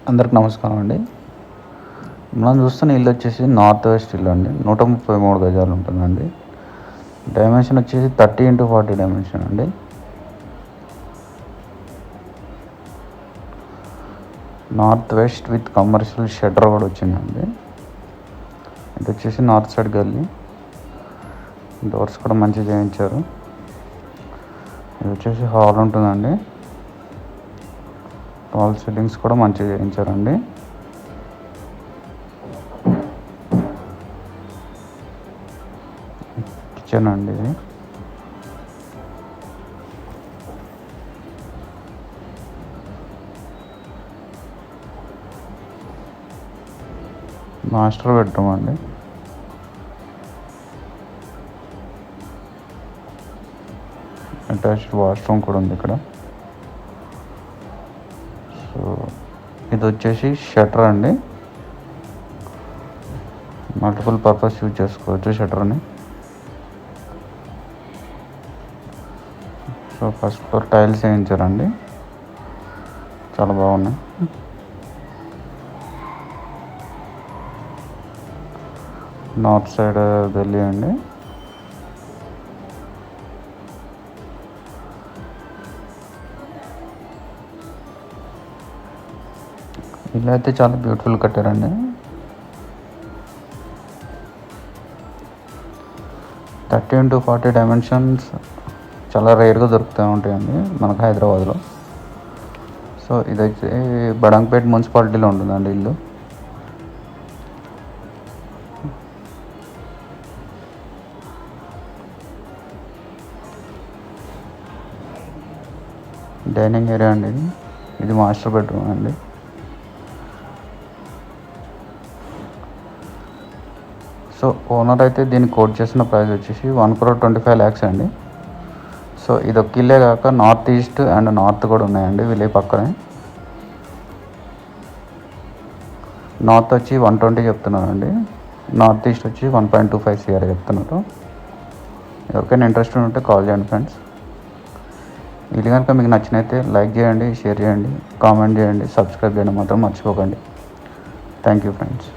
అందరికి నమస్కారం అండి. మనం చూస్తున్న ఇల్లు వచ్చేసి నార్త్ వెస్ట్ ఇల్లు అండి. 133 గజాలు ఉంటుందండి. డైమెన్షన్ వచ్చేసి 30x40 డైమెన్షన్ అండి. North west with commercial shutter కూడా వచ్చిందండి. ఇది వచ్చేసి నార్త్ సైడ్ గల్లీ. డోర్స్ కూడా మంచిగా చేయించారు. ఇది వచ్చేసి హాల్ ఉంటుందండి. వాల్ సీలింగ్స్ కూడా మంచిగా చేయించారండి. కిచెన్ అండి ఇది. మాస్టర్ బెడ్రూమ్ అండి. అటాచ్డ్ వాష్రూమ్ కూడా ఉంది ఇక్కడ. సో ఇది వచ్చేసి షట్టర్ అండి. మల్టిపుల్ పర్పస్ యూజ్ చేసుకోవచ్చు షట్టర్ని. సో ఫస్ట్ ఫ్లోర్ టైల్స్ వేయించారండి, చాలా బాగున్నాయి. నార్త్ సైడ్ గల్లీ అండి. ఇల్లు అయితే చాలా బ్యూటిఫుల్ కట్టారండి. 30x40 డైమెన్షన్స్ చాలా రేర్గా దొరుకుతూ ఉంటాయండి మనకు హైదరాబాద్లో. సో ఇదైతే బడంగపేట మున్సిపాలిటీలో ఉంటుందండి ఇల్లు. డైనింగ్ ఏరియా అండి. ఇది మాస్టర్ బెడ్రూమ్ అండి. సో ఓనర్ అయితే దీన్ని కోట్ చేసిన ప్రైస్ వచ్చేసి 1,25,00,000 అండి. సో ఇది ఒక ఇల్లే కాక నార్త్ ఈస్ట్ అండ్ నార్త్ కూడా ఉన్నాయండి విలేజ్ పక్కనే. నార్త్ వచ్చి 120 చెప్తున్నారండి. నార్త్ ఈస్ట్ వచ్చి 1.25 CR చెప్తున్నారు. ఎవరికైనా ఇంట్రెస్ట్ ఉంటే కాల్ చేయండి ఫ్రెండ్స్. ఇది కనుక మీకు నచ్చినైతే లైక్ చేయండి, షేర్ చేయండి, కామెంట్ చేయండి, సబ్స్క్రైబ్ చేయడం మాత్రం మర్చిపోకండి. Thank you friends.